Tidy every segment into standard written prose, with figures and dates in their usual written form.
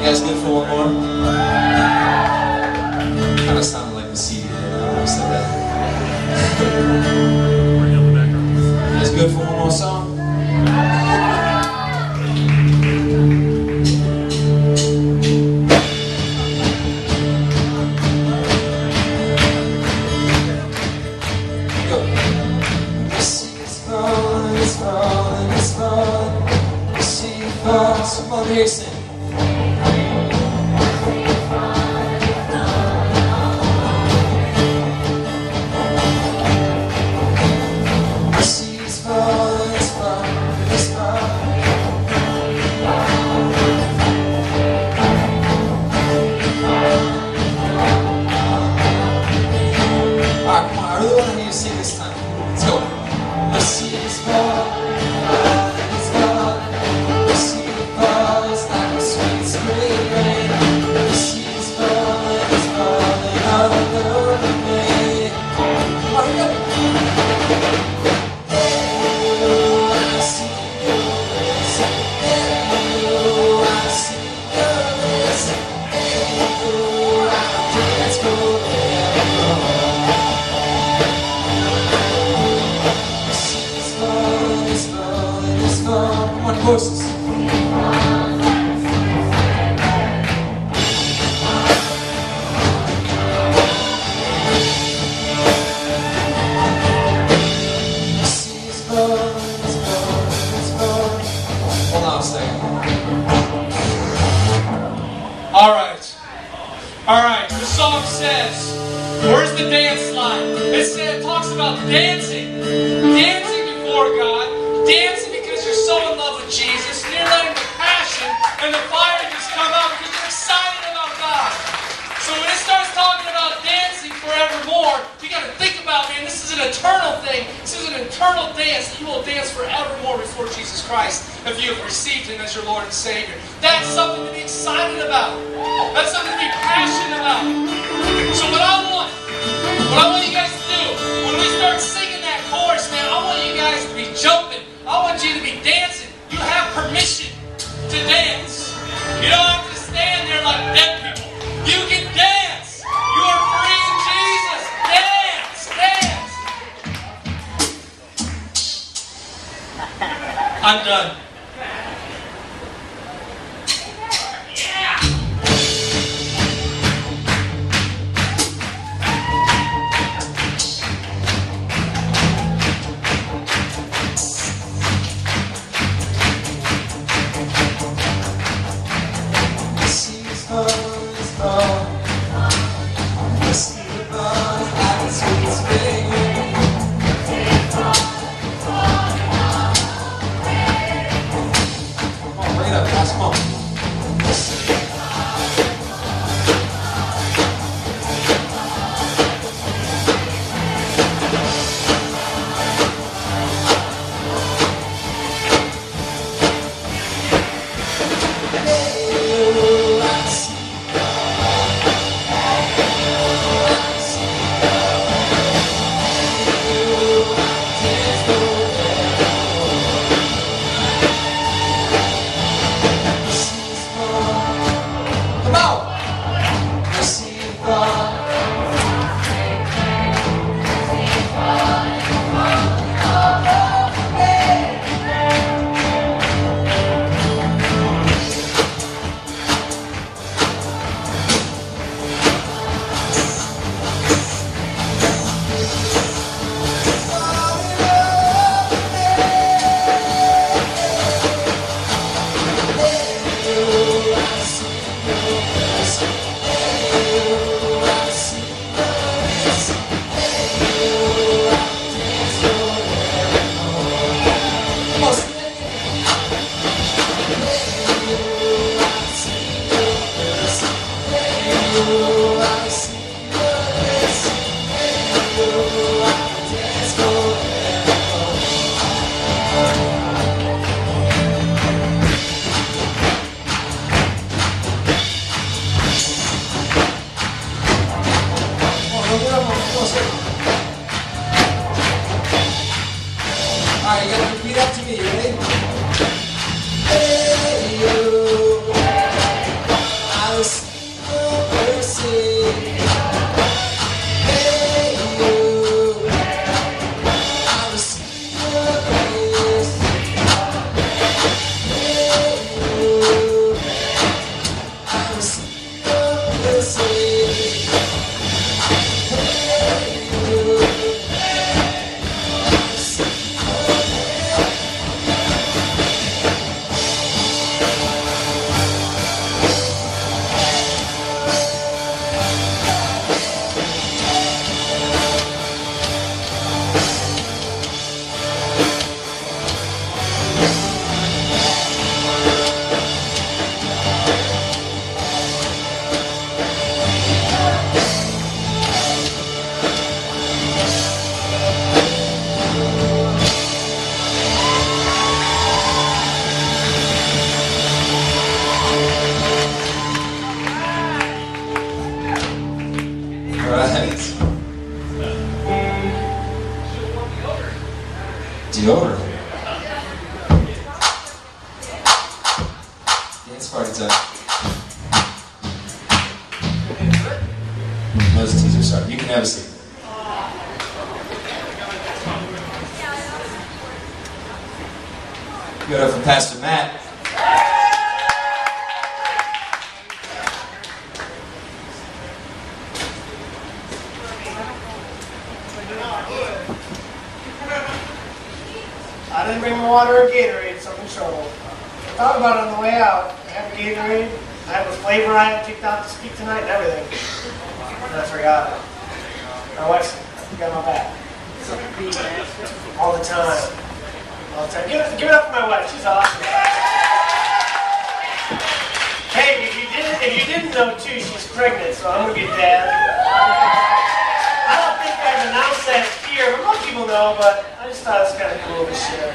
You guys good for one more? Kind of sounded like the CD when I said that. You guys good for one more song? Go. The sea's falling, it's falling, it's falling. The sea falls. Come on, here, sing. Horses. Hold on a second. All right. The song says, where's the dance line? It talks about dancing before God, dancing because you're so in love with Jesus, and you're letting the passion and the fire just come out because you're excited about God. So when it starts talking about dancing forevermore, you got to think about, man, this is an eternal thing. This is an eternal dance that you will dance forevermore before Jesus Christ if you have received Him as your Lord and Savior. That's something to be excited about. That's something to be passionate about. So what I want you guys to do, when we start singing that chorus, man, I want you guys to be jumping. I want you to be dancing. You have permission to dance. You don't have to stand there like dead people. You can dance. You are free in Jesus. Dance, dance. I'm done. Alright, you gotta repeat after me, ready? Hey, you, I see your mercy. Hey, you, I see your grace. Hey, you, I see your mercy. Hey, you. Deodorant. Dance party time. Nose teaser, sorry. You can have a seat. Give it up for Pastor Matt. I didn't bring my water or Gatorade, so I'm in trouble. I thought about it on the way out. I have a Gatorade. I have a flavor I had picked out to speak tonight and everything. And I forgot it. My wife's got my back. All the time. All the time. Give it up for my wife. She's awesome. Hey, if you didn't know too, she's pregnant, so I'm gonna be a dad. I don't think I've announced that here, but most people know, but I just thought it was kind of cool to share.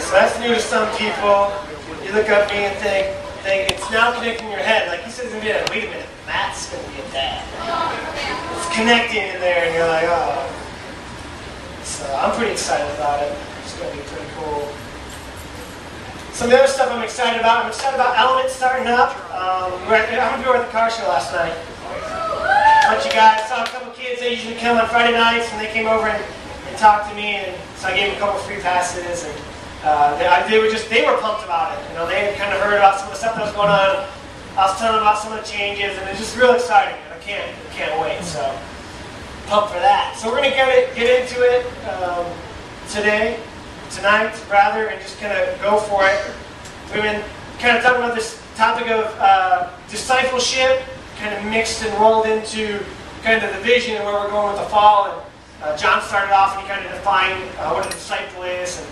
So that's new to some people. You look up at me and think, thing, it's now connecting your head. Like he says in the video, wait a minute, Matt's going to be a dad. It's connecting in there, and you're like, oh. So I'm pretty excited about it. It's going to be pretty cool. Some of the other stuff I'm excited about Element starting up. I'm going to be at the car show last night. A bunch of guys, saw a couple kids, they usually come on Friday nights, and they came over and talked to me, and so I gave them a couple free passes, and they were pumped about it. You know, they had kind of heard about some of the stuff that was going on. I was telling them about some of the changes, and it's just real exciting, and I can't wait, so pumped for that. So we're going to get into it tonight, rather, and just kind of go for it. We've been kind of talking about this topic of discipleship, kind of mixed and rolled into kind of the vision and where we're going with the fall. And John started off and he kind of defined what a disciple is and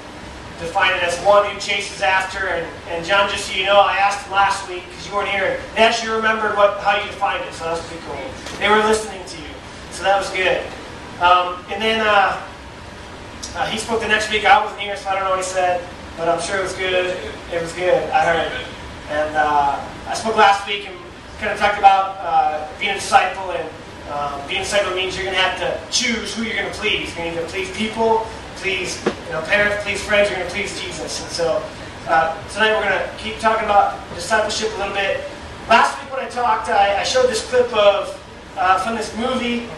defined it as one who chases after. And John, just so you know, I asked him last week because you weren't here, and they actually remembered how you defined it, so that was pretty cool. They were listening to you, so that was good. And then he spoke the next week. I wasn't here, so I don't know what he said, but I'm sure it was good. It was good. I heard it. And I spoke last week and kind of talked about being a disciple, and being a disciple means you're going to have to choose who you're going to please. You're going to please people, please parents, please friends. You're going to please Jesus. And so tonight we're going to keep talking about discipleship a little bit. Last week when I talked, I showed this clip of from this movie,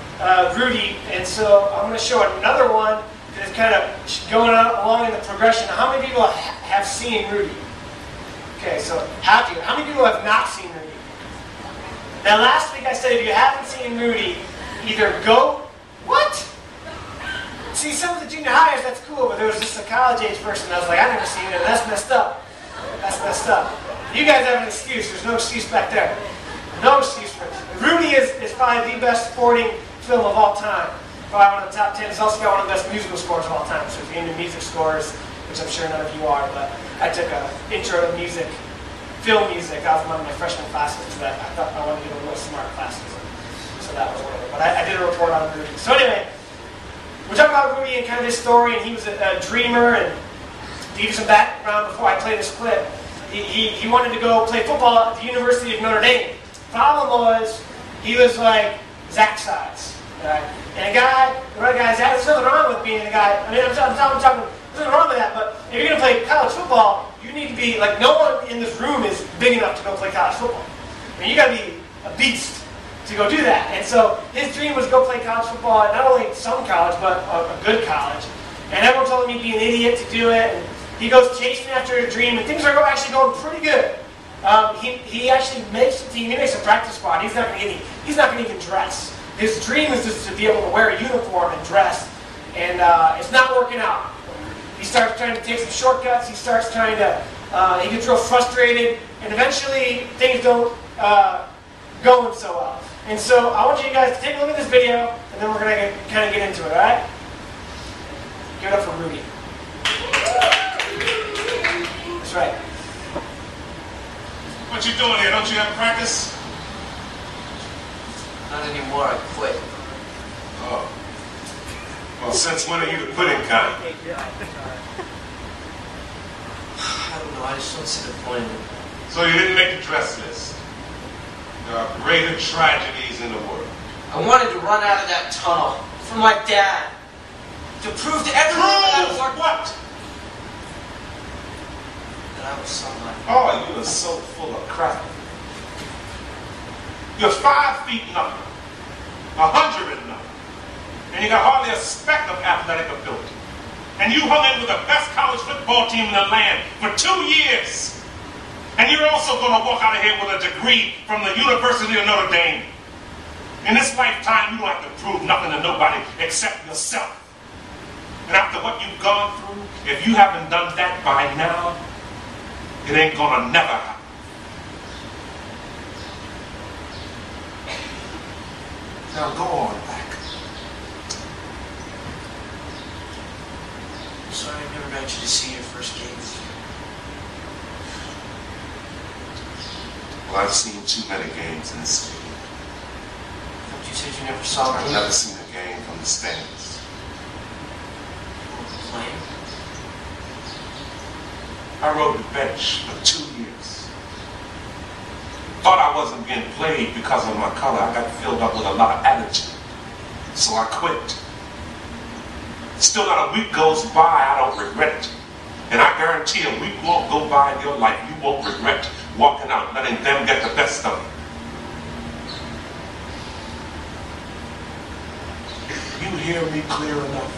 Rudy, and so I'm going to show another one that is kind of going along in the progression. How many people have seen Rudy? Okay, so how many people have not seen Rudy? Now last week I said if you haven't seen Rudy, either go, what? See, some of the junior hires, that's cool, but there was just a college age person that was like, I've never seen it, that's messed up. That's messed up. You guys have an excuse, there's no excuse back there. No excuse for it. Rudy is probably the best sporting film of all time. Probably one of the top 10. It's also got one of the best musical scores of all time. So if you're into music scores, which I'm sure none of you are, but I took an intro to music. Film music. That was one of my freshman classes that I thought I wanted to do a really smart classes. So that was one of it. But I did a report on Rudy. So anyway, we're talking about Rudy and kind of his story, and he was a dreamer. And to give you some background before I play this clip, he wanted to go play football at the University of Notre Dame. Problem was, he was like Zach size. Right? And the right guy, there's nothing wrong with being a guy. I mean, I'm talking, there's nothing wrong with that, but if you're going to play college football, you need to be, like, no one in this room is big enough to go play college football. I mean, you got to be a beast to go do that. And so his dream was to go play college football at not only some college, but a good college. And everyone told him he'd be an idiot to do it. And he goes chasing after a dream, and things are actually going pretty good. He actually makes the team. He makes a practice squad. He's not going to even dress. His dream is just to be able to wear a uniform and dress. And it's not working out. He starts trying to take some shortcuts. He starts trying to, he gets real frustrated, and eventually things don't go so well. And so I want you guys to take a look at this video, and then we're going to kind of get into it, all right? Give it up for Rudy. That's right. What you doing here? Don't you have practice? Not anymore, I quit. Oh. Well, since when are you the quitting kind? I don't know, I just don't see the point in it. So you didn't make the dress list. There are greater tragedies in the world. I wanted to run out of that tunnel for my dad. To prove to everyone that I was what? that I was somebody. Oh, you are so full of crap. You're 5 feet nothing. 100 and nothing. And you got hardly a speck of athletic ability. And you hung in with the best college football team in the land for 2 years. And you're also going to walk out of here with a degree from the University of Notre Dame. In this lifetime, you don't have to prove nothing to nobody except yourself. And after what you've gone through, if you haven't done that by now, it ain't going to never happen. Now go on back. Sorry, I never got you to see your first game. Well, I've seen too many games in this stadium. But you said you never saw I've me never seen a game from the stands. playing. I rode the bench for 2 years. Thought I wasn't being played because of my color. I got filled up with a lot of attitude. So I quit. Still not a week goes by, I don't regret it. And I guarantee a week won't go by in your life, you won't regret walking out, letting them get the best of you. You hear me clear enough?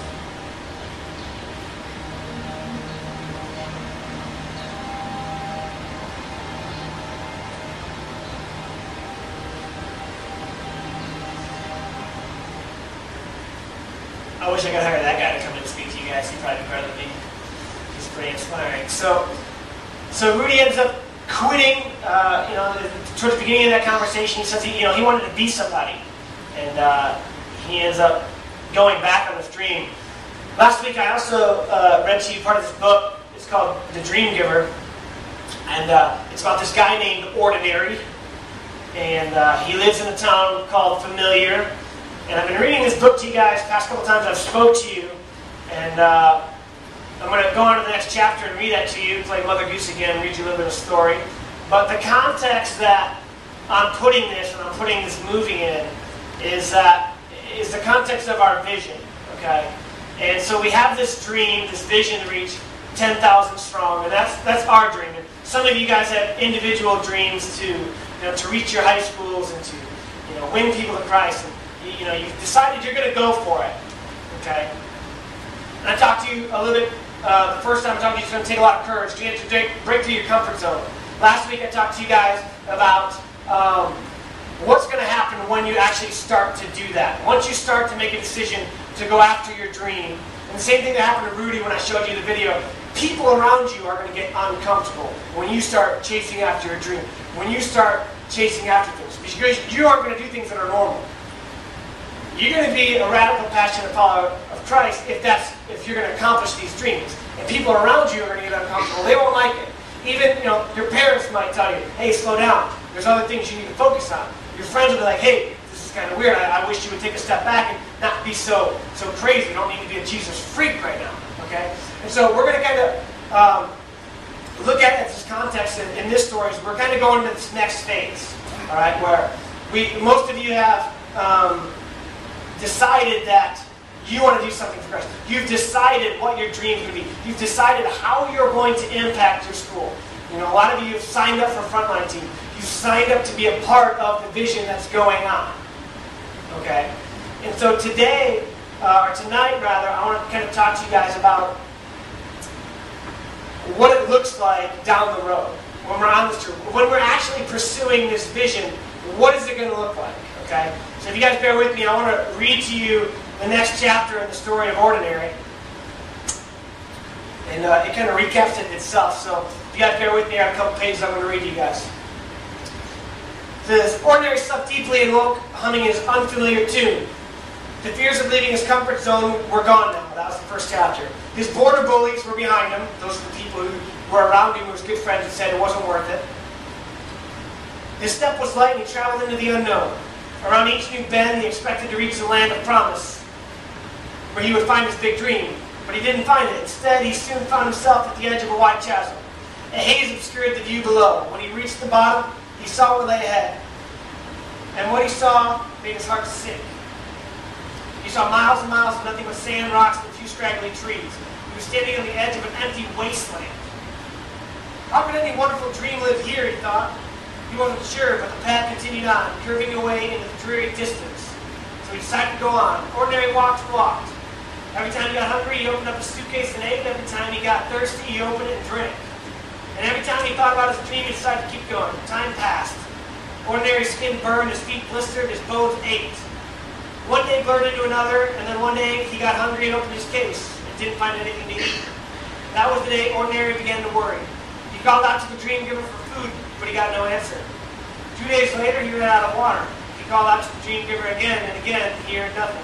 I wish I could hire that guy to come in and speak to you guys. He'd probably be better than me. He's pretty inspiring. So Rudy ends up quitting. Towards the beginning of that conversation, he says he wanted to be somebody, and he ends up going back on this dream. Last week, I also read to you part of this book. It's called The Dream Giver, and it's about this guy named Ordinary, and he lives in a town called Familiar. And I've been reading this book to you guys. The past couple times I've spoke to you, and I'm going to go on to the next chapter and read that to you, play Mother Goose again, read you a little bit of story. But the context that I'm putting this, and I'm putting this movie in, is the context of our vision, okay? And so we have this dream, this vision to reach 10,000 strong, and that's our dream. And some of you guys have individual dreams to reach your high schools and to win people to Christ. And, you've decided you're going to go for it, okay? And I talked to you a little bit, the first time I talked to you, it's going to take a lot of courage to break through your comfort zone. Last week I talked to you guys about what's going to happen when you actually start to do that. Once you start to make a decision to go after your dream, and the same thing that happened to Rudy when I showed you the video, people around you are going to get uncomfortable when you start chasing after your dream, when you start chasing after things, because you aren't going to do things that are normal. You're going to be a radical, passionate follower of Christ if you're going to accomplish these dreams. And people around you are going to get uncomfortable. They won't like it. Even your parents might tell you, hey, slow down. There's other things you need to focus on. Your friends will be like, hey, this is kind of weird. I wish you would take a step back and not be so crazy. You don't need to be a Jesus freak right now. Okay? And so we're going to kind of look at this context in this story. So we're kind of going to this next phase. All right, where most of you have decided that you want to do something for Christ. You've decided what your dream is going to be. You've decided how you're going to impact your school. A lot of you have signed up for Frontline Team. You've signed up to be a part of the vision that's going on. Okay? And so today, or tonight rather, I want to kind of talk to you guys about what it looks like down the road when we're on this trip. When we're actually pursuing this vision, what is it going to look like? Okay? So if you guys bear with me, I want to read to you the next chapter in the story of Ordinary. And it kind of recaps it itself. So if you guys bear with me, I have a couple pages I'm going to read to you guys. It says, Ordinary slept deeply and woke, humming his unfamiliar tune. The fears of leaving his comfort zone were gone now. That was the first chapter. His border bullies were behind him. Those were the people who were around him, who was good friends, and said it wasn't worth it. His step was light and he traveled into the unknown. Around each new bend, he expected to reach the land of promise, where he would find his big dream. But he didn't find it. Instead, he soon found himself at the edge of a wide chasm. A haze obscured the view below. When he reached the bottom, he saw what lay ahead. And what he saw made his heart sick. He saw miles and miles of nothing but sand, rocks, and a few straggly trees. He was standing on the edge of an empty wasteland. How could any wonderful dream live here, he thought. He wasn't sure, but the path continued on, curving away into the dreary distance. So he decided to go on. Ordinary walked. Every time he got hungry, he opened up his suitcase and ate. Every time he got thirsty, he opened it and drank. And every time he thought about his dream, he decided to keep going. Time passed. Ordinary skin burned, his feet blistered, his bones ached. One day blurred into another, and then one day he got hungry and opened his case and didn't find anything to eat. That was the day Ordinary began to worry. He called out to the dream giver for food, but he got no answer. 2 days later, he ran out of water. He called out to the dream giver again and again, he heard nothing.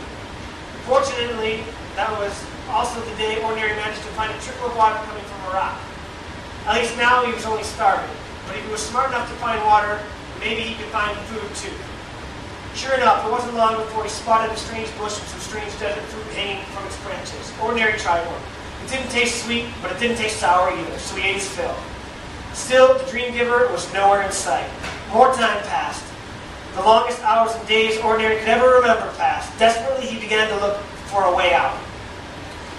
Fortunately, that was also the day Ordinary managed to find a trickle of water coming from a rock. At least now he was only starving, but if he was smart enough to find water, maybe he could find food too. Sure enough, it wasn't long before he spotted a strange bush with some strange desert fruit hanging from its branches. Ordinary tried one. It didn't taste sweet, but it didn't taste sour either, so he ate his fill. Still, the dream giver was nowhere in sight. More time passed. The longest hours and days Ordinary could ever remember passed. Desperately, he began to look for a way out.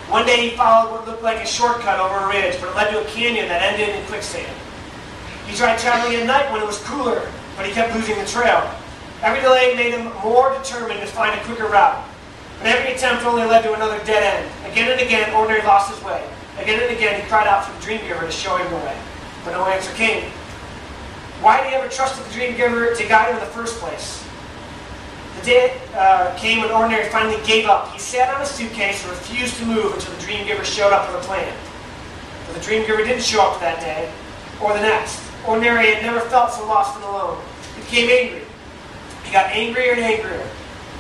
One day he followed what looked like a shortcut over a ridge, but it led to a canyon that ended in quicksand. He tried traveling at night when it was cooler, but he kept losing the trail. Every delay made him more determined to find a quicker route. But every attempt only led to another dead end. Again and again, Ordinary lost his way. Again and again, he cried out for the Dream Giver to show him the way. But no answer came. Why did he ever trust the Dream Giver to guide him in the first place? The day came when Ordinary finally gave up. He sat on his suitcase and refused to move until the Dream Giver showed up with a plan. But the Dream Giver didn't show up that day, or the next. Ordinary had never felt so lost and alone. He became angry. He got angrier and angrier.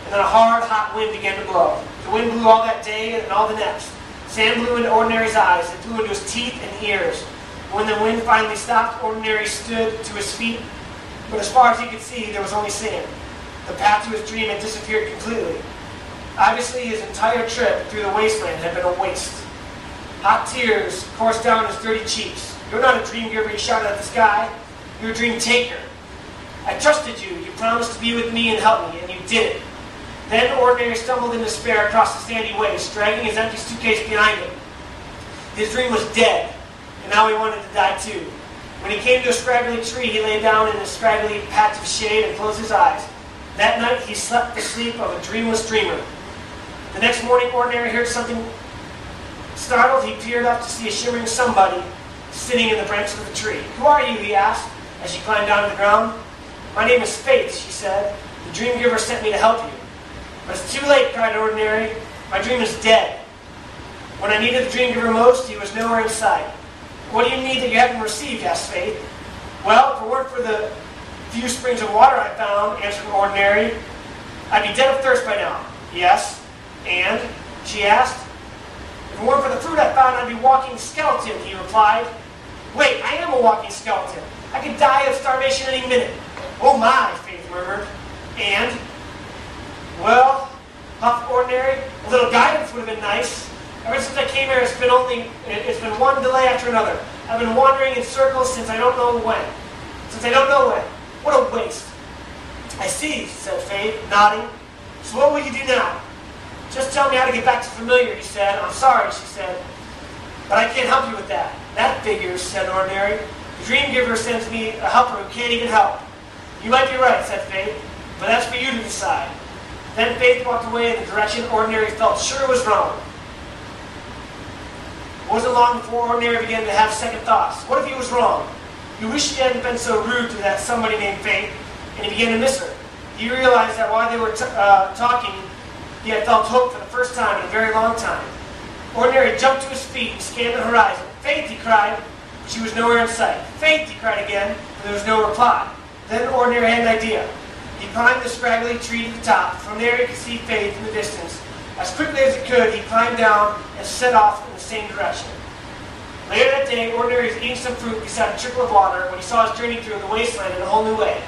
And then a hard, hot wind began to blow. The wind blew all that day and all the next. Sand blew into Ordinary's eyes. It blew into his teeth and ears. When the wind finally stopped, Ordinary stood to his feet. But as far as he could see, there was only sand. The path to his dream had disappeared completely. Obviously, his entire trip through the wasteland had been a waste. Hot tears coursed down his dirty cheeks. You're not a dream giver, he shouted at the sky. You're a dream taker. I trusted you. You promised to be with me and help me, and you did it. Then Ordinary stumbled in despair across the sandy waste, dragging his empty suitcase behind him. His dream was dead, and now he wanted to die too. When he came to a scraggly tree, he lay down in a scraggly patch of shade and closed his eyes. That night, he slept the sleep of a dreamless dreamer. The next morning, Ordinary heard something. Startled, he peered up to see a shimmering somebody sitting in the branch of the tree. Who are you? He asked as she climbed down to the ground. My name is Faith, she said. The Dream Giver sent me to help you. But it's too late, cried Ordinary. My dream is dead. When I needed the Dream Giver most, he was nowhere in sight. What do you need that you haven't received? Asked Faith. Well, if it weren't for the few springs of water I found, answered Ordinary, I'd be dead of thirst by now. Yes. And? She asked. If it weren't for the fruit I found, I'd be a walking skeleton, he replied. Wait, I am a walking skeleton. I could die of starvation any minute. Oh my, Faith murmured. And? Well, huffed Ordinary, a little guidance would have been nice. Ever since I came here, it's been one delay after another. I've been wandering in circles since I don't know when. What a waste. I see, said Faith, nodding. So what will you do now? Just tell me how to get back to familiar, he said. I'm sorry, she said. But I can't help you with that. That figures, said Ordinary. The Dream Giver sends me a helper who can't even help. You might be right, said Faith, but that's for you to decide. Then Faith walked away in the direction Ordinary felt sure was wrong. It wasn't long before Ordinary began to have second thoughts. What if he was wrong? He wished he hadn't been so rude to that somebody named Faith, and he began to miss her. He realized that while they were talking, he had felt hope for the first time in a very long time. Ordinary jumped to his feet and scanned the horizon. Faith, he cried. She was nowhere in sight. Faith, he cried again, but there was no reply. Then Ordinary had an idea. He climbed the scraggly tree to the top. From there he could see Faith in the distance. As quickly as he could, he climbed down and set off in the same direction. Later that day, Ordinary was eating some fruit beside a trickle of water when he saw his journey through the wasteland in a whole new way.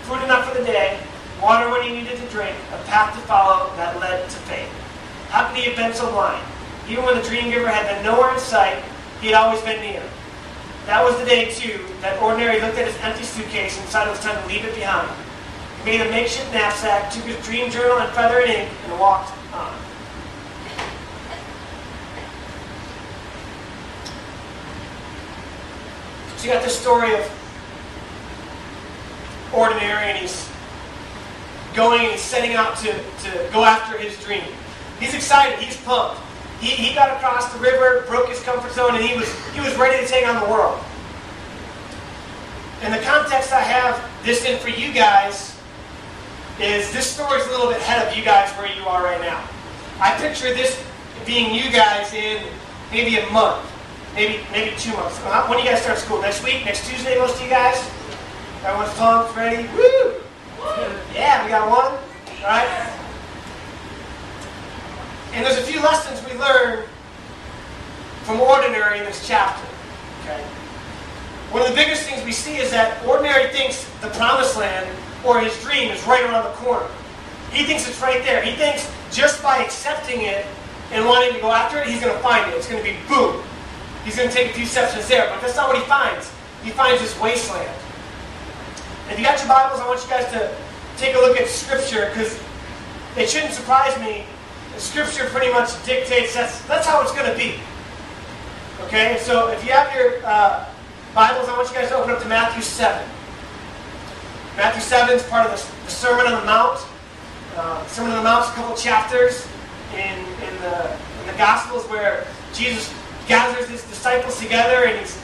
Food enough for the day, water when he needed to drink, a path to follow that led to Faith. How could he have been so blind? Even when the Dream Giver had been nowhere in sight, he had always been near. That was the day, too, that Ordinary looked at his empty suitcase and decided it was time to leave it behind. He made a makeshift knapsack, took his dream journal and feather and ink, and walked on. So you got this story of Ordinary, and he's going and he's setting out to go after his dream. He's excited. He's pumped. He got across the river, broke his comfort zone, and he was ready to take on the world. And the context I have this in for you guys is this story's a little bit ahead of you guys where you are right now. I picture this being you guys in maybe a month, maybe 2 months. When do you guys start school? Next week? Next Tuesday, most of you guys? Everyone's pumped, ready? Woo! Yeah, we got one. All right? And there's a few lessons we learn from Ordinary in this chapter. Okay? One of the biggest things we see is that Ordinary thinks the promised land or his dream is right around the corner. He thinks it's right there. He thinks just by accepting it and wanting to go after it, he's going to find it. It's going to be boom. He's going to take a few steps and it's there. But that's not what he finds. He finds this wasteland. If you got your Bibles, I want you guys to take a look at Scripture, because it shouldn't surprise me. Scripture pretty much dictates that's how it's going to be. Okay, so if you have your Bibles, I want you guys to open up to Matthew 7. Matthew 7 is part of the Sermon on the Mount. Sermon on the Mount is a couple chapters in the Gospels where Jesus gathers his disciples together, and he's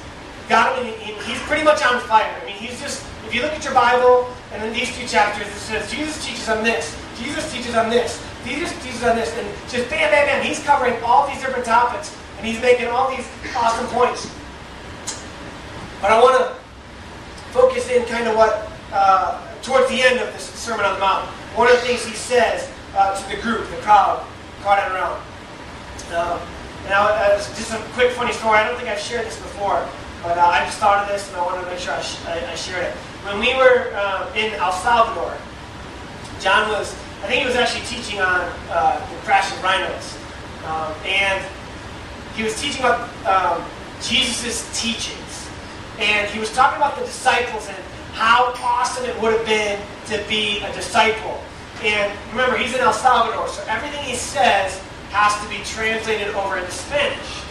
got them, and he's pretty much on fire. I mean, he's just, if you look at your Bible, and in these 2 chapters, it says, Jesus teaches on this, Jesus teaches on this, Jesus teaches on this, and just bam, bam, bam, he's covering all these different topics, and he's making all these awesome points. But I want to focus in kind of what, towards the end of this Sermon on the Mount, one of the things he says to the group, the crowd around. Now, just a quick funny story. I don't think I've shared this before, but I just thought of this, and I wanted to make sure I shared it. When we were in El Salvador, John was, I think he was actually teaching on the crash of rhinos. And he was teaching about Jesus' teachings. And he was talking about the disciples and how awesome it would have been to be a disciple. And remember, he's in El Salvador, so everything he says has to be translated over into Spanish.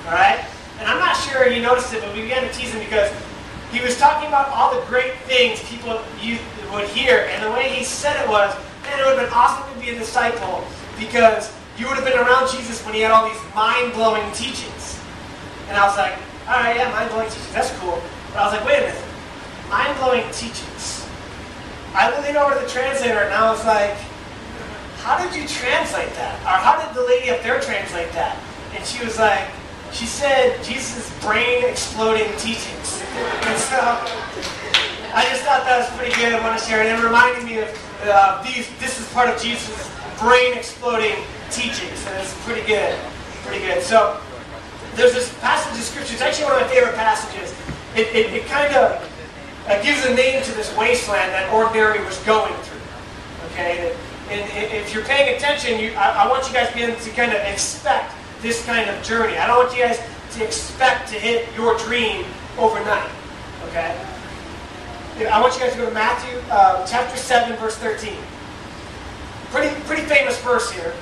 Alright? And I'm not sure you noticed it, but we began to tease him because he was talking about all the great things people would hear, and the way he said it was, man, it would have been awesome to be a disciple because you would have been around Jesus when he had all these mind-blowing teachings. And I was like, alright, yeah, mind-blowing teachings, that's cool. But I was like, wait a minute, mind-blowing teachings. I leaned over to the translator and I was like, how did you translate that? Or how did the lady up there translate that? And she was like, she said Jesus' brain-exploding teachings. And so I just thought that was pretty good. I want to share it. It reminded me of this is part of Jesus' brain-exploding teachings. And it's pretty good. Pretty good. So there's this passage of Scripture. It's actually one of my favorite passages. It kind of gives a name to this wasteland that Ordinary was going through. Okay? And if you're paying attention, I want you guys to be able to kind of expect this kind of journey. I don't want you guys to expect to hit your dream overnight. Okay? I want you guys to go to Matthew chapter 7, verse 13. Pretty famous verse here.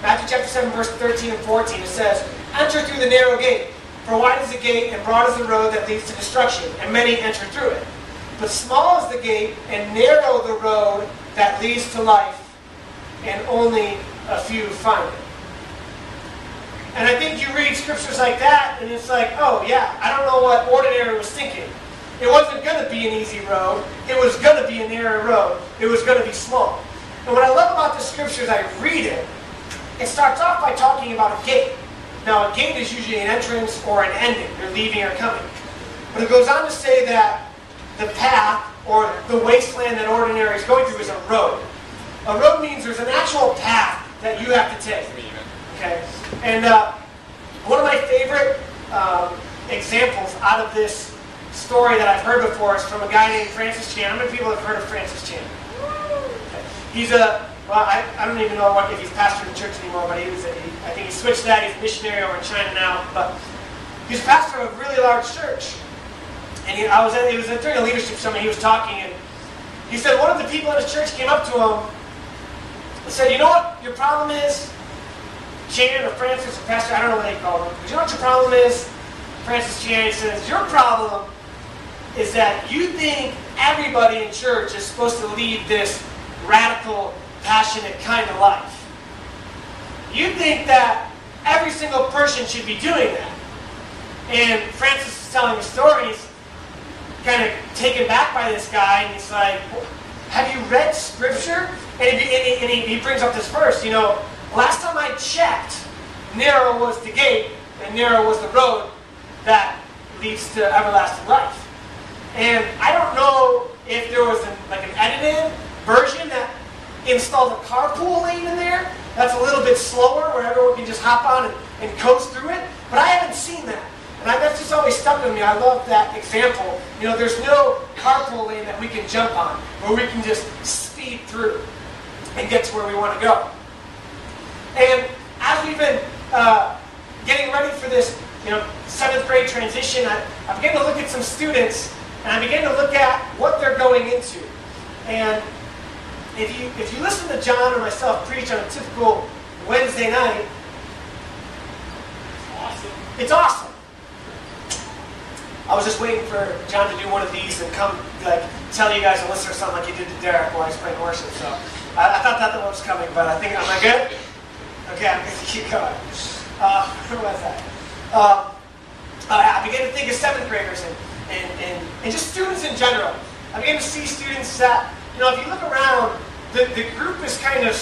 Matthew chapter 7, verse 13 and 14. It says, "Enter through the narrow gate, for wide is the gate and broad is the road that leads to destruction, and many enter through it. But small is the gate and narrow the road that leads to life, and only a few find it." And I think you read scriptures like that, and it's like, oh yeah, I don't know what Ordinary was thinking. It wasn't going to be an easy road. It was going to be a narrow road. It was going to be small. And what I love about the scriptures, I read it, it starts off by talking about a gate. Now, a gate is usually an entrance or an ending. You're leaving or coming. But it goes on to say that the path, or the wasteland that Ordinary is going through, is a road. A road means there's an actual path that you have to take. Okay? And one of my favorite examples out of this story that I've heard before is from a guy named Francis Chan. How many people have heard of Francis Chan? Okay. He's I don't even know if he's pastor of the church anymore, but I think he switched that. He's a missionary over in China now. But he's pastor of a really large church. And it was during a leadership summit, he was talking, and he said one of the people in his church came up to him and said, "You know what your problem is? Chan or Francis or Pastor, I don't know what they call him. But you know what your problem is?" Francis Chan, he says, "Your problem is that you think everybody in church is supposed to lead this radical, passionate kind of life. You think that every single person should be doing that." And Francis is telling the story. He's kind of taken back by this guy, and he's like, "Have you read Scripture?" And he brings up this verse. Last time I checked, narrow was the gate and narrow was the road that leads to everlasting life. And I don't know if there was an edited version that installed a carpool lane in there that's a little bit slower, where everyone can just hop on and coast through it. But I haven't seen that. And that's just always stuck with me. I love that example. There's no carpool lane that we can jump on, where we can just speed through and get to where we want to go. And as we've been getting ready for this 7th grade transition, I began to look at some students And I began to look at what they're going into. And if you listen to John or myself preach on a typical Wednesday night, it's awesome. I was just waiting for John to do one of these and come like tell you guys a list or something like he did to Derek while he's playing worship. So I thought that one was coming, but I think, am I good? Okay, I'm going to keep going. Where was that? I began to think of 7th graders and just students in general. I began to see students that, if you look around, the group has kind of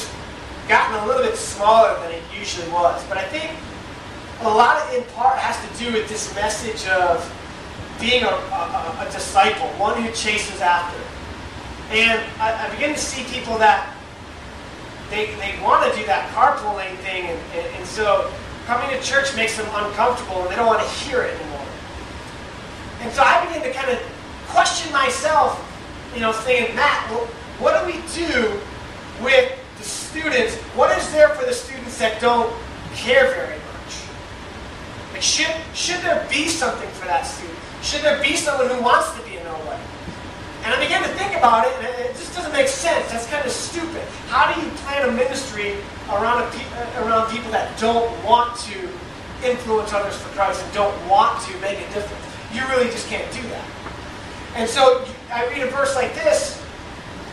gotten a little bit smaller than it usually was. But I think a lot of it in part has to do with this message of being a disciple, one who chases after. And I begin to see people that they want to do that carpooling thing, and so coming to church makes them uncomfortable, and they don't want to hear it anymore. And so I begin to kind of question myself, saying, Matt, well, what do we do with the students? What is there for the students that don't care very much? Like, should there be something for that student? Should there be someone who wants to be a nobody? And I began to think about it, and it just doesn't make sense. That's kind of stupid. How do you plan a ministry around people that don't want to influence others for Christ and don't want to make a difference? You really just can't do that. And so I read a verse like this,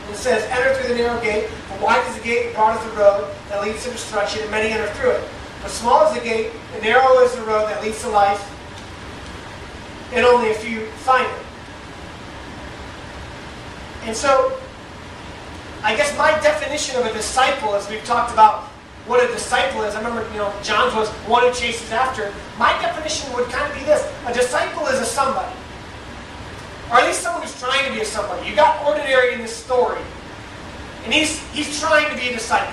and it says, enter through the narrow gate, for wide is the gate, and broad is the road that leads to destruction, and many enter through it. But small is the gate, and narrow is the road that leads to life, and only a few find it. And so, I guess my definition of a disciple, as we've talked about what a disciple is, I remember, John's was one who chases after. My definition would kind of be this. A disciple is a somebody. Or at least someone who's trying to be a somebody. You got Ordinary in this story, and he's trying to be a disciple.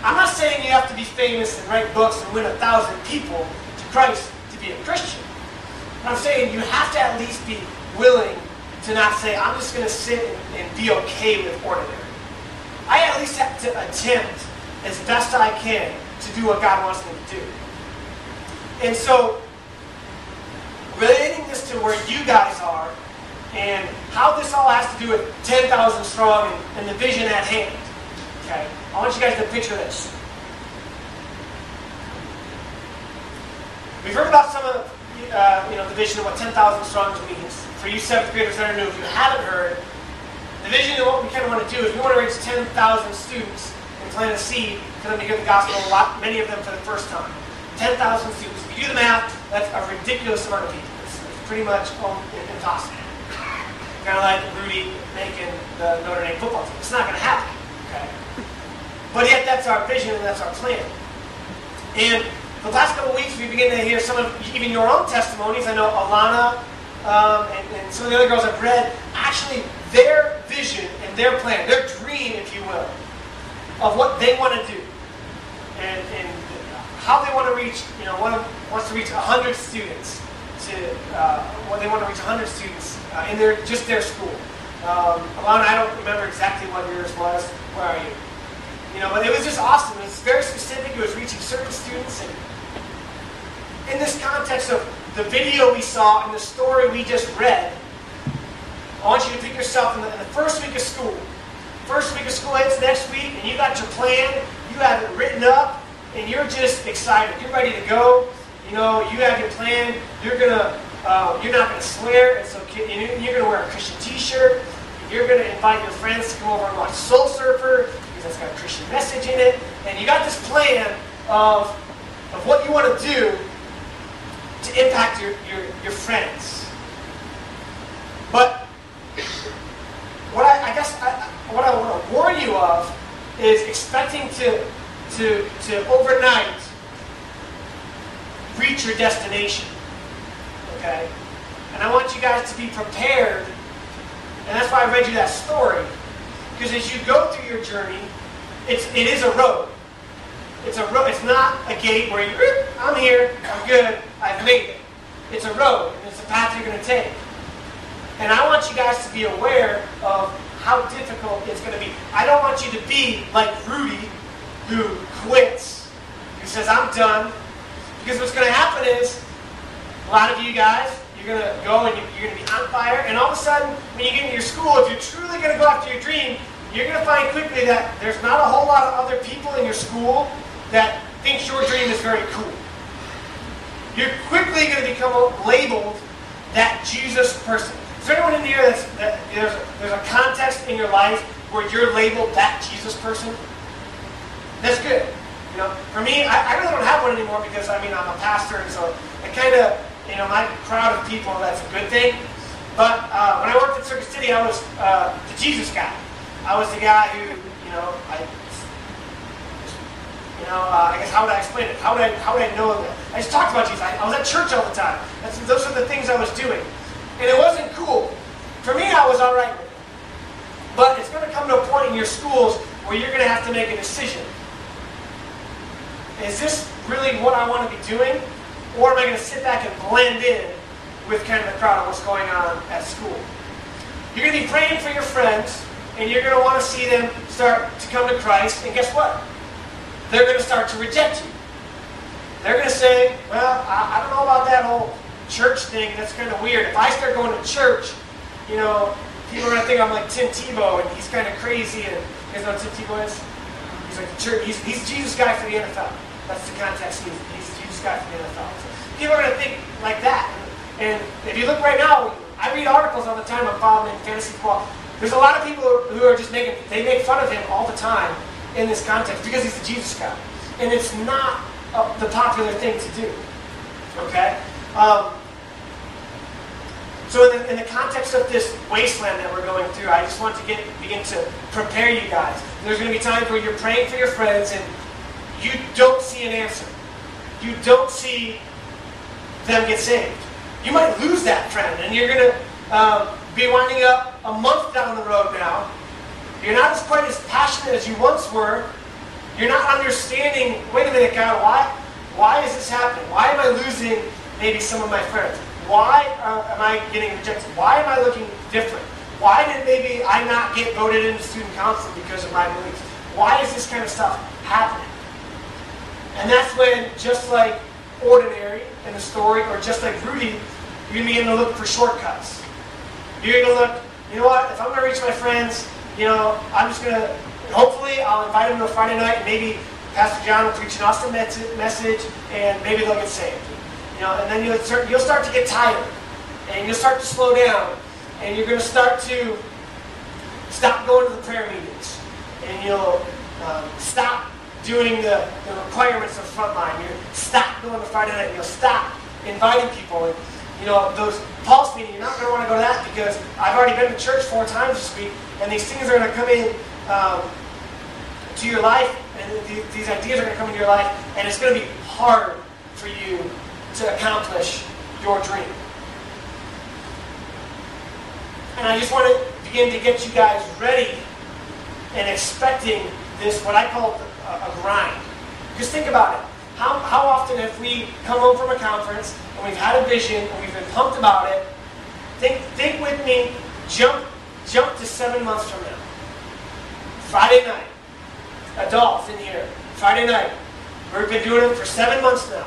I'm not saying you have to be famous and write books and win 1,000 people to Christ to be a Christian. I'm saying you have to at least be willing to not say, I'm just going to sit and be okay with ordinary. I at least have to attempt as best I can to do what God wants me to do. And so, relating this to where you guys are and how this all has to do with 10,000 strong and the vision at hand. Okay, I want you guys to picture this. We've heard about some of the vision of what 10,000 strong means. For you 7th graders that are new, if you haven't heard, the vision of what we kind of want to do is we want to reach 10,000 students and plant a seed for them to hear the gospel, many of them for the first time. 10,000 students. If you do the math, that's a ridiculous amount of people. It's pretty much impossible. Kind of like Rudy making the Notre Dame football team. It's not going to happen. Okay? But yet that's our vision and that's our plan. And the last couple of weeks we begin to hear some of even your own testimonies. I know Alana and some of the other girls I've read, actually their vision and their plan, their dream, if you will, of what they want to do. And how they want to reach, one wants to reach 100 students. They want to reach 100 students in their school. Alana, I don't remember exactly what yours was. Where are you? But it was just awesome. It was very specific. It was reaching certain students. And in this context of the video we saw and the story we just read, I want you to pick yourself in the first week of school. First week of school hits next week, and you got your plan. You have it written up, and you're just excited. You're ready to go. You have your plan. You're not gonna swear, and so you're gonna wear a Christian T-shirt. You're gonna invite your friends to come over and watch Soul Surfer because that's got a Christian message in it. And you got this plan of what you want to do to impact your friends. But what I want to warn you of is expecting to overnight reach your destination. Okay? And I want you guys to be prepared, and that's why I read you that story. Because as you go through your journey, it is a road. It's a road. It's not a gate where I'm here, I'm good, I've made it. It's a road, and it's a path you're going to take. And I want you guys to be aware of how difficult it's going to be. I don't want you to be like Rudy, who quits, who says, I'm done. Because what's going to happen is, a lot of you guys, you're going to go and you're going to be on fire. And all of a sudden, when you get into your school, if you're truly going to go after your dream, you're going to find quickly that there's not a whole lot of other people in your school that thinks your dream is very cool. You're quickly going to become labeled that Jesus person. Is there anyone in here that there's a context in your life where you're labeled that Jesus person? That's good. You know, for me, I really don't have one anymore because I'm a pastor, and so I kind of, my crowd of people, that's a good thing. But when I worked at Circuit City, I was the Jesus guy. I was the guy who, I guess how would I explain it? How would I know that? I just talked about Jesus. I was at church all the time. Those are the things I was doing. And it wasn't cool. For me, I was all right with it. But it's going to come to a point in your schools where you're going to have to make a decision. Is this really what I want to be doing? Or am I going to sit back and blend in with kind of the crowd of what's going on at school? You're going to be praying for your friends, and you're going to want to see them start to come to Christ. And guess what? They're going to start to reject you. They're going to say, well, I don't know about that whole church thing. That's kind of weird. If I start going to church, people are going to think I'm like Tim Tebow, and he's kind of crazy. And you guys know what Tim Tebow is? He's like the church. He's Jesus guy for the NFL. That's the context. He's Jesus guy for the NFL. So people are going to think like that. And if you look right now, I read articles all the time. I'm following fantasy football. There's a lot of people who are just they make fun of him all the time in this context because he's the Jesus guy. And it's not the popular thing to do. Okay? So in the context of this wasteland that we're going through, I just want to begin to prepare you guys. There's going to be times where you're praying for your friends and you don't see an answer. You don't see them get saved. You might lose that friend, and you're going to be winding up a month down the road now. You're not quite as passionate as you once were. You're not understanding, wait a minute, God, why is this happening? Why am I losing maybe some of my friends? Why am I getting rejected? Why am I looking different? Why did maybe I not get voted into student council because of my beliefs? Why is this kind of stuff happening? And that's when, just like Ordinary in the story, or just like Rudy, you're going to begin to look for shortcuts. You're going to look, you know what, if I'm going to reach my friends, I'm just going to, hopefully I'll invite them to a Friday night, and maybe Pastor John will preach an awesome message, and maybe they'll get saved. And then you'll start to get tired, and you'll start to slow down, and you're going to start to stop going to the prayer meetings, and you'll stop doing the requirements of Frontline. You'll stop going to Friday night, and you'll stop inviting people. And, those Pulse meetings, you're not going to want to go to that because I've already been to church 4 times this week, and these things are going to come in to your life, and these ideas are going to come into your life, and it's going to be hard for you to accomplish your dream. And I just want to begin to get you guys ready and expecting this, what I call a grind. Just think about it. How often have we come home from a conference and we've had a vision and we've been pumped about it? Think with me, jump to 7 months from now. Friday night. Adults in here. Friday night. We've been doing it for 7 months now.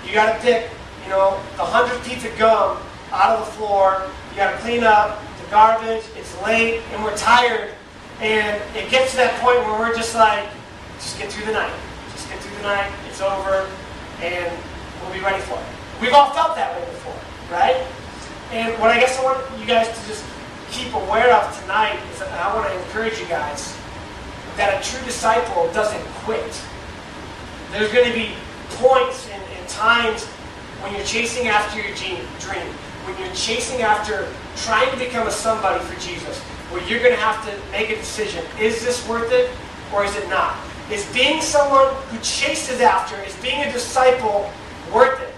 You got to pick, the 100 feet of gum out of the floor. You got to clean up the garbage. It's late and we're tired. And it gets to that point where we're just like, just get through the night. Just get through the night. It's over. And we'll be ready for it. We've all felt that way before, right? And what I guess I want you guys to just keep aware of tonight is that I want to encourage you guys that a true disciple doesn't quit. There's going to be points and times when you're chasing after your dream, when you're chasing after trying to become a somebody for Jesus, where you're going to have to make a decision. Is this worth it or is it not? Is being someone who chases after, is being a disciple worth it?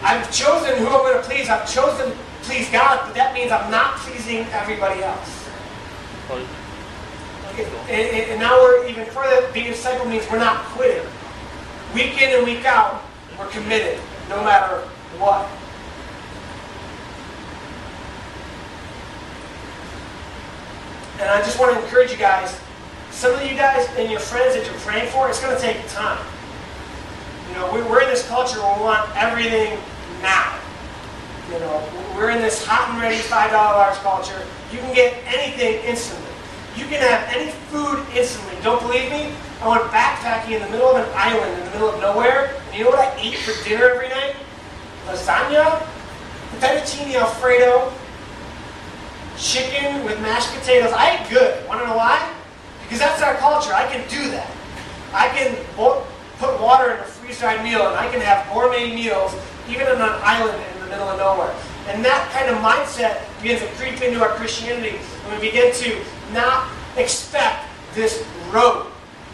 I've chosen who I'm going to please. I've chosen to please God, but that means I'm not pleasing everybody else. And now we're even further. Being a disciple means we're not quitting. Week in and week out, we're committed, no matter what. And I just want to encourage you guys, some of you guys and your friends that you're praying for, it's going to take time. We're in this culture where we want everything now. You know, we're in this hot and ready $5 large culture. You can get anything instantly. You can have any food instantly. Don't believe me? I went backpacking in the middle of an island in the middle of nowhere. And you know what I ate for dinner every night? Lasagna, fettuccine alfredo, chicken with mashed potatoes. I ate good. Want to know why? Because that's our culture. I can do that. I can put water in a freeze-dried meal, and I can have gourmet meals even on an island in the middle of nowhere. And that kind of mindset begins to creep into our Christianity, and we begin to not expect this road.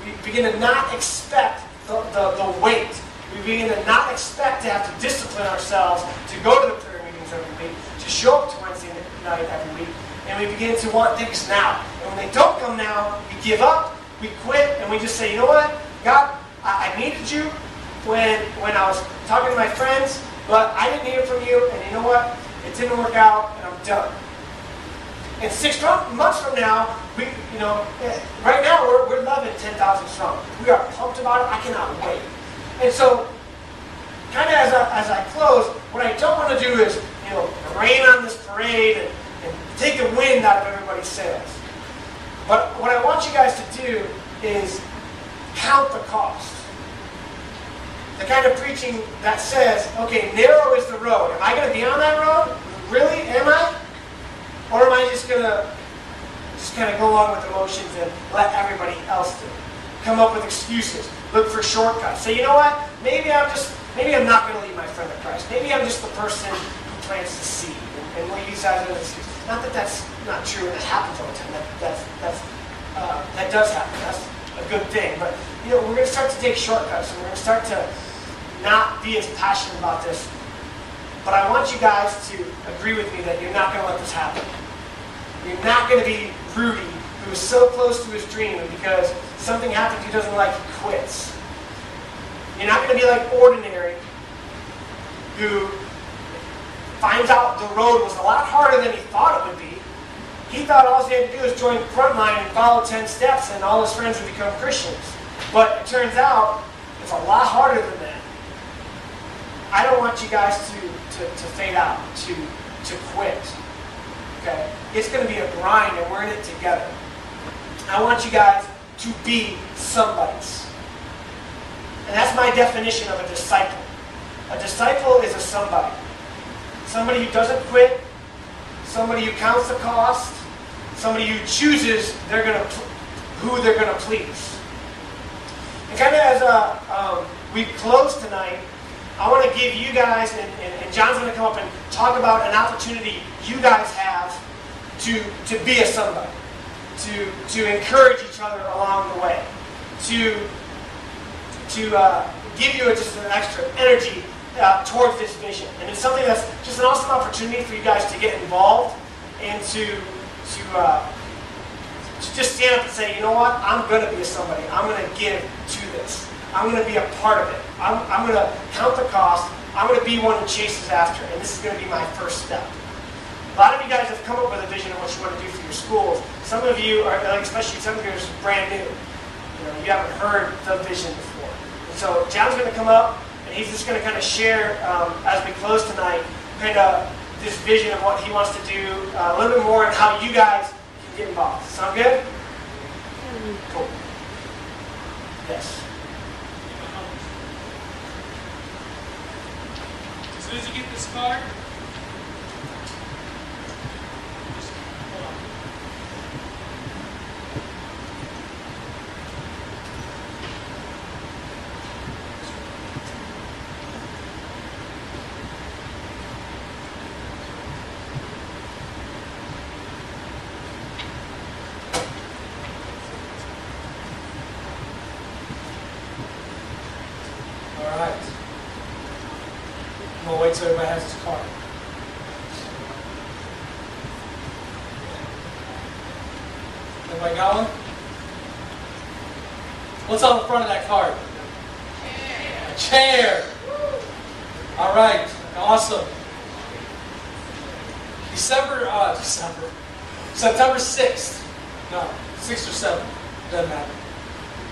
We begin to not expect the weight. We begin to not expect to have to discipline ourselves to go to the prayer meetings every week, to show up to Wednesday night every week, and we begin to want things now. And when they don't come now, we give up, we quit, and we just say, you know what, God, I needed you when I was talking to my friends, but I didn't hear from you, and you know what, it didn't work out, and I'm done. And 6 months from now, right now we're loving 10,000 strong. We are pumped about it. I cannot wait. And so, kind of as I close, what I don't want to do is, rain on this parade and take the wind out of everybody's sails. But what I want you guys to do is count the cost. The kind of preaching that says, okay, narrow is the road. Am I going to be on that road? Really? Am I? Or am I just going to kind of go along with the motions and let everybody else do it? Come up with excuses. Look for shortcuts. Say, you know what? Maybe I'm not going to lead my friend to Christ. Maybe I'm just the person who plants the seed. And we'll use that as an excuse. Not that that's not true and it happens all the time. That does happen. That's a good thing. But we're going to start to take shortcuts, and we're going to start to not be as passionate about this. But I want you guys to agree with me that you're not going to let this happen. You're not going to be Rudy, who is so close to his dream, and because something happens he doesn't like, he quits. You're not going to be like Ordinary, who finds out the road was a lot harder than he thought it would be. He thought all he had to do was join Frontline and follow 10 steps, and all his friends would become Christians. But it turns out it's a lot harder than that. I don't want you guys to fade out, to quit. Okay? It's going to be a grind, and we're in it together. I want you guys to be somebodies. And that's my definition of a disciple. A disciple is a somebody. Somebody who doesn't quit, somebody who counts the cost, somebody who chooses who they're going to please. And kind of as we close tonight, I want to give you guys, and John's going to come up and talk about an opportunity you guys have to be a somebody, to encourage each other along the way, to give you just an extra energy towards this vision. And it's something that's just an awesome opportunity for you guys to get involved and to just stand up and say, you know what, I'm going to be a somebody. I'm going to give to this. I'm going to be a part of it. I'm going to count the cost. I'm going to be one who chases after it. And this is going to be my first step. A lot of you guys have come up with a vision of what you want to do for your schools. Some of you are, especially some of you, are brand new. You haven't heard the vision before. And so John's going to come up, and he's just going to kind of share, as we close tonight, kind of this vision of what he wants to do, a little bit more, and how you guys can get involved. Sound good? Cool. Yes. As soon as you get this card, wait till everybody has his card. Everybody got one? What's on the front of that card? A chair. All right. Awesome. September 6th. No, 6th or 7th. Doesn't matter.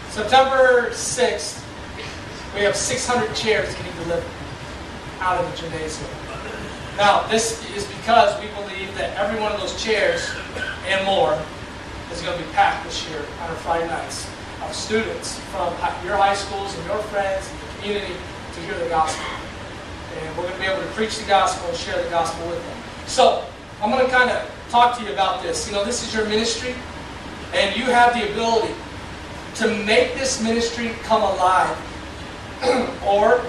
September 6th, we have 600 chairs getting delivered out of the gymnasium. Now, this is because we believe that every one of those chairs and more is going to be packed this year on our Friday nights of students from your high schools and your friends and your community to hear the gospel. And we're going to be able to preach the gospel and share the gospel with them. So, I'm going to kind of talk to you about this. You know, this is your ministry, and you have the ability to make this ministry come alive. Or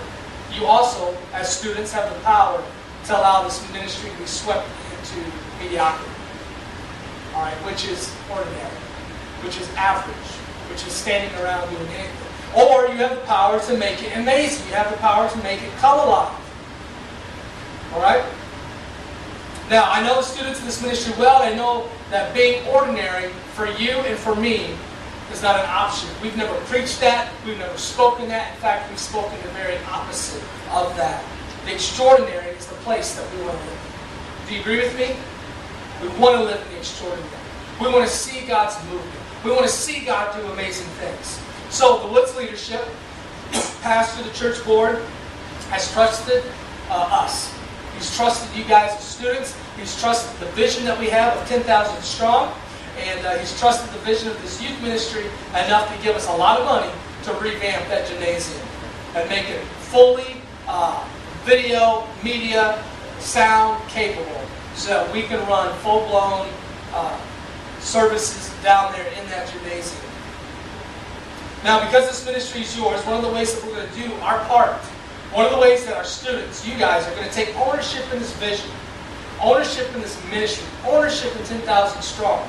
you also, as students, have the power to allow this ministry to be swept into mediocrity. All right, which is ordinary, which is average, which is standing around doing anything. Or you have the power to make it amazing. You have the power to make it come alive. All right? Now, I know the students in this ministry well. I know that being ordinary for you and for me is not an option. We've never preached that. We've never spoken that. In fact, we've spoken the very opposite of that. The extraordinary is the place that we want to live. Do you agree with me? We want to live in the extraordinary. We want to see God's movement. We want to see God do amazing things. So the Woods leadership, pastor, the church board, has trusted us. He's trusted you guys as students. He's trusted the vision that we have of 10,000 strong. And he's trusted the vision of this youth ministry enough to give us a lot of money to revamp that gymnasium and make it fully video, media, sound capable so that we can run full-blown services down there in that gymnasium. Now, because this ministry is yours, one of the ways that we're going to do our part, one of the ways that our students, you guys, are going to take ownership in this vision, ownership in this ministry, ownership in 10,000 strong,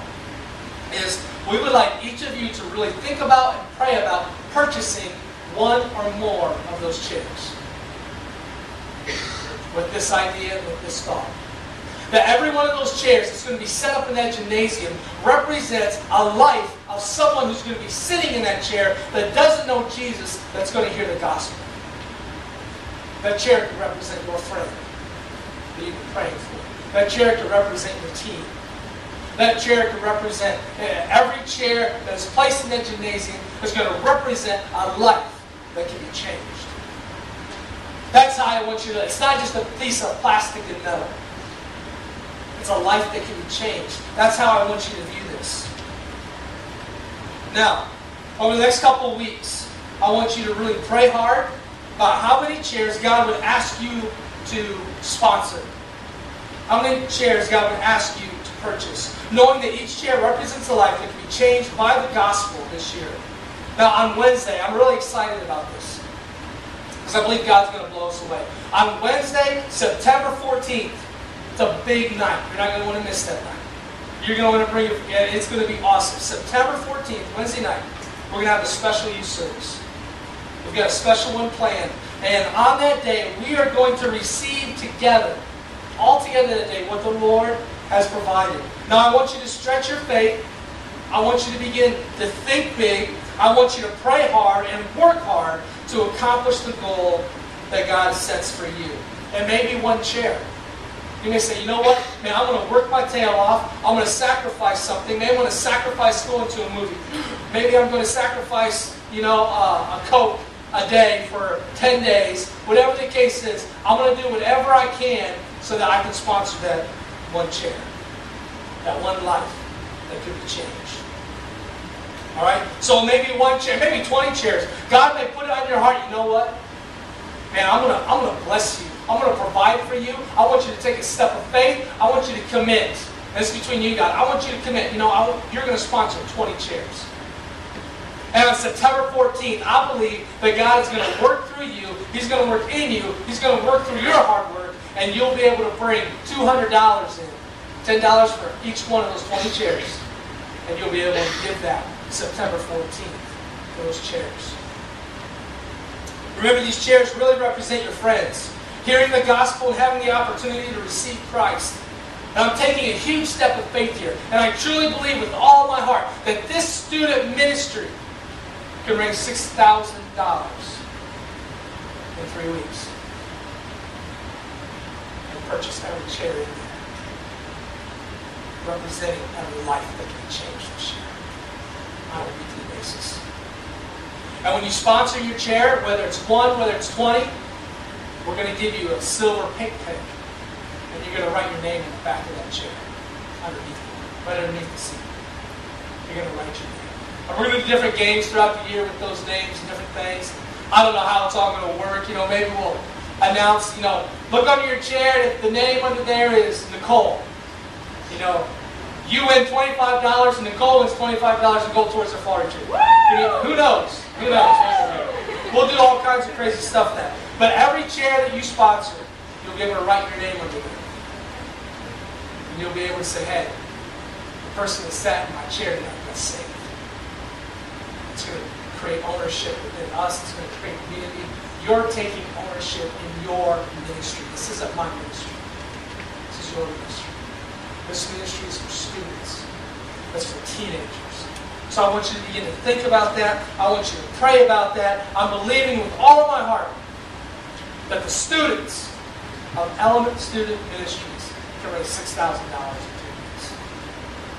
is we would like each of you to really think about and pray about purchasing one or more of those chairs. With this idea, with this thought. That every one of those chairs that's going to be set up in that gymnasium represents a life of someone who's going to be sitting in that chair that doesn't know Jesus, that's going to hear the gospel. That chair could represent your friend that you've been praying for. That chair could represent your team. That chair could represent, every chair that is placed in that gymnasium is going to represent a life that can be changed. That's how I want you to, it's not just a piece of plastic and metal. It's a life that can be changed. That's how I want you to view this. Now, over the next couple of weeks, I want you to really pray hard about how many chairs God would ask you to sponsor. How many chairs God would ask you to purchase. Knowing that each chair represents a life that can be changed by the gospel this year. Now, on Wednesday, I'm really excited about this. Because I believe God's going to blow us away. On Wednesday, September 14th, it's a big night. You're not going to want to miss that night. You're going to want to bring it's going to be awesome. September 14th, Wednesday night, we're going to have a special youth service. We've got a special one planned. And on that day, we are going to receive together, all together that day, what the Lord has provided. Now, I want you to stretch your faith. I want you to begin to think big. I want you to pray hard and work hard to accomplish the goal that God sets for you. And maybe one chair. You may say, you know what? Man, I'm going to work my tail off. I'm going to sacrifice something. Maybe I'm going to sacrifice going to a movie. Maybe I'm going to sacrifice, a Coke a day for 10 days. Whatever the case is, I'm going to do whatever I can so that I can sponsor that one chair. That one life that could be changed. All right? So maybe one chair, maybe 20 chairs. God may put it on your heart. You know what? Man, I'm gonna bless you. I'm going to provide for you. I want you to take a step of faith. I want you to commit. And it's between you and God. I want you to commit. You're going to sponsor 20 chairs. And on September 14th, I believe that God is going to work through you. He's going to work in you. He's going to work through your hard work. And you'll be able to bring $200 in. $10 for each one of those 20 chairs. And you'll be able to give that September 14th for those chairs. Remember, these chairs really represent your friends. Hearing the gospel and having the opportunity to receive Christ. And I'm taking a huge step of faith here. And I truly believe with all my heart that this student ministry can raise $6,000 in 3 weeks. And purchase every chair in there. Representing every life that can be changed this year. On a weekly basis. And when you sponsor your chair, whether it's 1, whether it's 20, we're going to give you a silver pink pen. you're going to write your name in the back of that chair, underneath it, right underneath the seat. You're going to write your name. And we're going to do different games throughout the year with those names and different things. I don't know how it's all going to work. Maybe we'll announce, look under your chair, and if the name under there is Nicole, you win $25 and Nicole wins $25 and go towards the Florida trip. Who knows? Who knows? We'll do all kinds of crazy stuff then. But every chair that you sponsor, you'll be able to write your name under there. And you'll be able to say, hey, the person that sat in my chair tonight got saved. It's going to create ownership within us. It's going to create community. You're taking ownership in your ministry. This isn't my ministry. This is your ministry. This ministry is for students. It's for teenagers. So I want you to begin to think about that. I want you to pray about that. I'm believing with all of my heart that the students of Element Student Ministries can raise $6,000 in 2 weeks.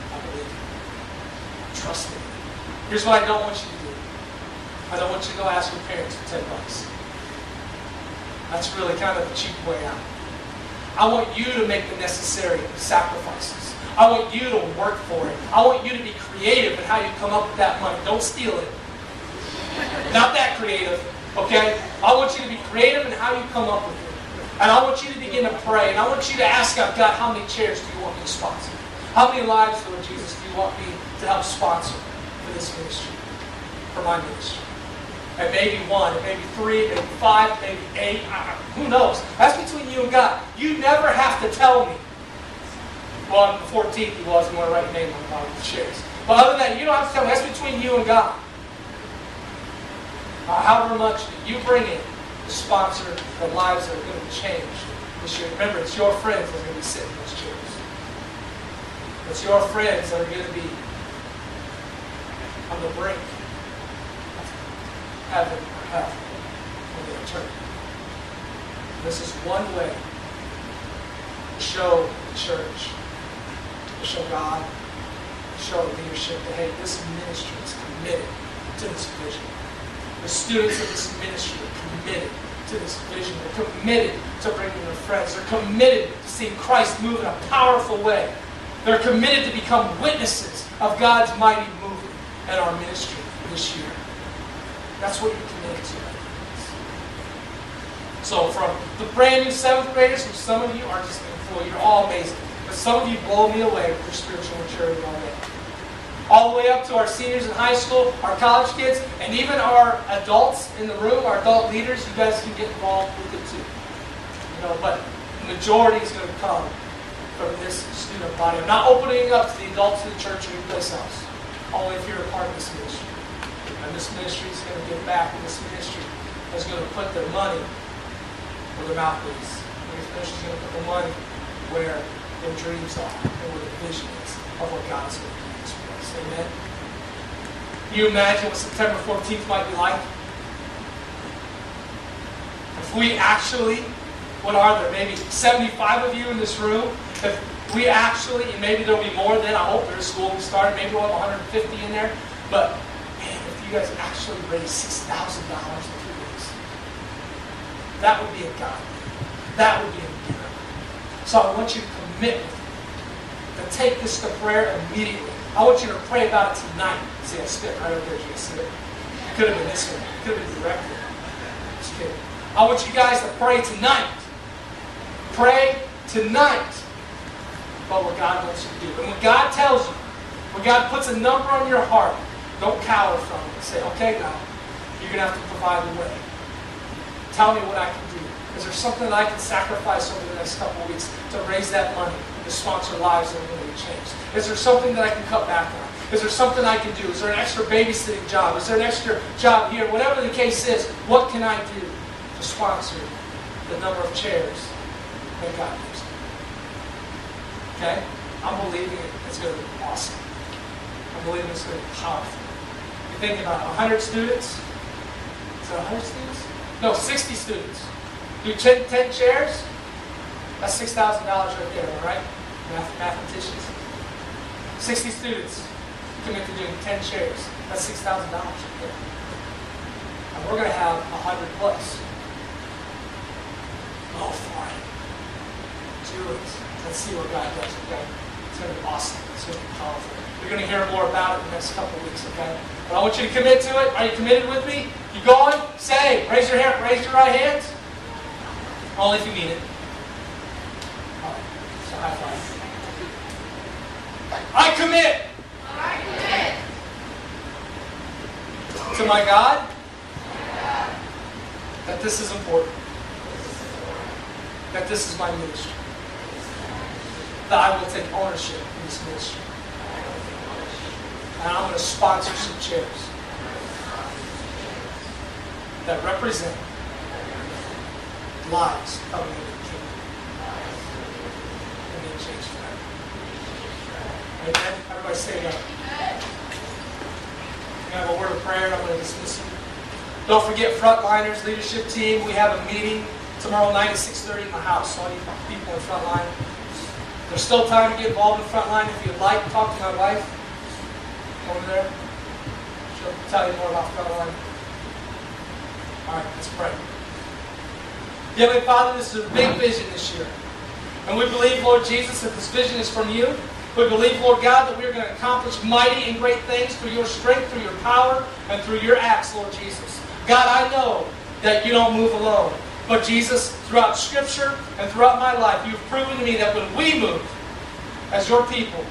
I believe it. Trust me. Here's what I don't want you to do. I don't want you to go ask your parents for $10. That's really kind of a cheap way out. I want you to make the necessary sacrifices. I want you to work for it. I want you to be creative in how you come up with that money. Don't steal it. Not that creative, okay? I want you to be creative in how you come up with it. And I want you to begin to pray. And I want you to ask God, how many chairs do you want me to sponsor? How many lives, Lord Jesus, do you want me to help sponsor for this ministry, for my ministry? And maybe 1, and maybe 3, maybe 5, maybe 8. Who knows? That's between you and God. You never have to tell me. Well, on the 14th he was, and want to write your name on the bottom of the chairs. But other than that, you don't have to tell me. That's between you and God. However much that you bring in to sponsor the lives that are going to change this year. Remember, it's your friends that are going to be sitting in those chairs. It's your friends that are going to be on the brink of heaven or hell when they return. This is one way to show the church, to show God, to show the leadership that, hey, this ministry is committed to this vision. The students of this ministry are committed to this vision. They're committed to bringing their friends. They're committed to seeing Christ move in a powerful way. They're committed to become witnesses of God's mighty movement in our ministry this year. That's what you're committed to. So from the brand new 7th graders, which some of you are just full, you're all amazing. But some of you blow me away with your spiritual maturity already. All the way up to our seniors in high school, our college kids, and even our adults in the room, our adult leaders, you guys can get involved with it too. But the majority is going to come from this student body. I'm not opening it up to the adults of the church or anyplace else. Only if you're a part of this ministry. And this ministry is going to give back, and this ministry is going to put their money where their mouth is. And this ministry is going to put their money where their dreams are and where the vision is of what God is going to do in this place. Amen? Can you imagine what September 14th might be like? If we actually, what are there, maybe 75 of you in this room, if we actually, and maybe there'll be more then, I hope there's school will be started, maybe we'll have 150 in there, but man, if you guys actually raise $6,000 in 2 weeks, that would be a God. That would be a miracle. So I want you to commit with me to take this to prayer immediately. I want you to pray about it tonight. See, I spit right over there. You see it? It could have been this one. It could have been directly. Just kidding. I want you guys to pray tonight. Pray tonight about what God wants you to do. And when God tells you, when God puts a number on your heart, don't cower from it. Say, okay, God, you're going to have to provide the way. Tell me what I can do. Is there something that I can sacrifice over the next couple of weeks to raise that money, to sponsor lives that are going to be changed? Is there something that I can cut back on? Is there something I can do? Is there an extra babysitting job? Is there an extra job here? Whatever the case is, what can I do to sponsor the number of chairs that God gives me? Okay? I'm believing it's going to be awesome. I'm believing it's going to be powerful. You think about 100 students? Is that 100 students? No, 60 students. Do 10 chairs? That's $6,000 right there, all right? Mathematicians. 60 students commit to doing 10 chairs. That's $6,000 right there. And we're going to have 100 plus. Oh, fine. It's do it. Let's see what God does, okay? It's going to be awesome. It's going to be powerful. You're going to hear more about it in the next couple of weeks, okay? But I want you to commit to it. Are you committed with me? You going? Say, raise your hand, raise your right hand. Only if you mean it. All right. So high five. I commit. I commit To my God that this is important. That this is my ministry. That I will take ownership in this ministry. And I'm going to sponsor some chairs that represent lives coming into the kingdom and being changed forever. Amen. Everybody say that. We have a word of prayer and I'm going to dismiss you. Don't forget Frontliners leadership team. We have a meeting tomorrow night at 6:30 in the house. All you people in Frontline. There's still time to get involved in Frontline. If you'd like, talk to my wife over there. She'll tell you more about Frontline. All right, let's pray. Heavenly Father, this is a big vision this year. And we believe, Lord Jesus, that this vision is from you. We believe, Lord God, that we are going to accomplish mighty and great things through your strength, through your power, and through your acts, Lord Jesus. God, I know that you don't move alone. But Jesus, throughout Scripture and throughout my life, you've proven to me that when we move as your people,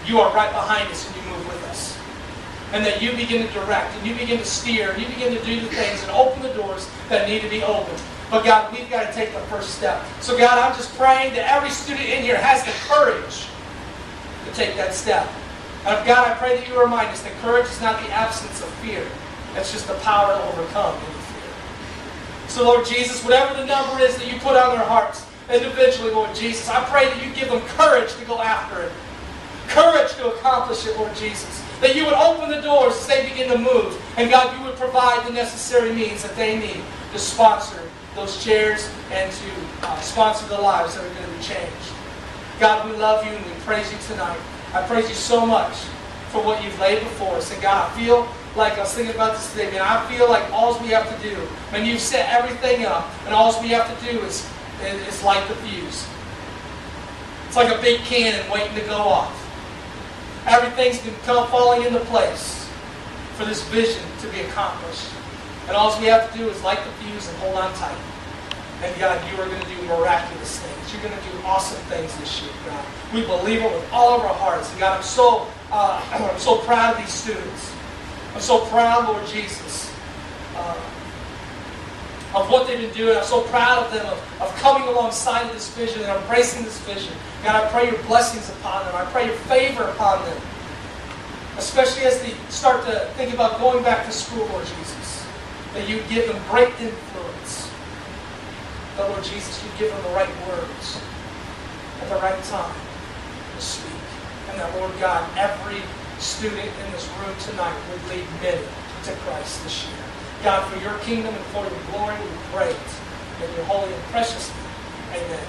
you are right behind us and you move with us. And that you begin to direct, and you begin to steer, and you begin to do the things and open the doors that need to be opened. But God, we've got to take the first step. So God, I'm just praying that every student in here has the courage to take that step. And God, I pray that you remind us that courage is not the absence of fear. It's just the power to overcome any fear. So Lord Jesus, whatever the number is that you put on their hearts individually, Lord Jesus, I pray that you give them courage to go after it. Courage to accomplish it, Lord Jesus. That you would open the doors as they begin to move. And God, you would provide the necessary means that they need to sponsor those chairs and to sponsor the lives that are going to be changed. God, we love you and we praise you tonight. I praise you so much for what you've laid before us. And God, I feel like I was thinking about this today, man. I feel like all we have to do, man, you've set everything up, and all we have to do is light the fuse. It's like a big cannon waiting to go off. Everything's been falling into place for this vision to be accomplished. And all we have to do is light the fuse and hold on tight. And God, you are going to do miraculous things. You're going to do awesome things this year, God. We believe it with all of our hearts. And God, I'm so proud of these students. I'm so proud, Lord Jesus, of what they've been doing. I'm so proud of them, of coming alongside of this vision and embracing this vision. God, I pray your blessings upon them. I pray your favor upon them. Especially as they start to think about going back to school, Lord Jesus. That you give them great influence. That, Lord Jesus, you give them the right words at the right time to speak. And that, Lord God, every student in this room tonight would lead many to Christ this year. God, for your kingdom and for your glory, we pray it in your holy and precious name. Amen.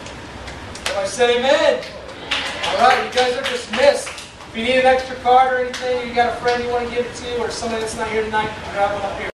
Everybody said amen. All right, you guys are dismissed. If you need an extra card or anything, you got a friend you want to give it to, or somebody that's not here tonight, grab one up here.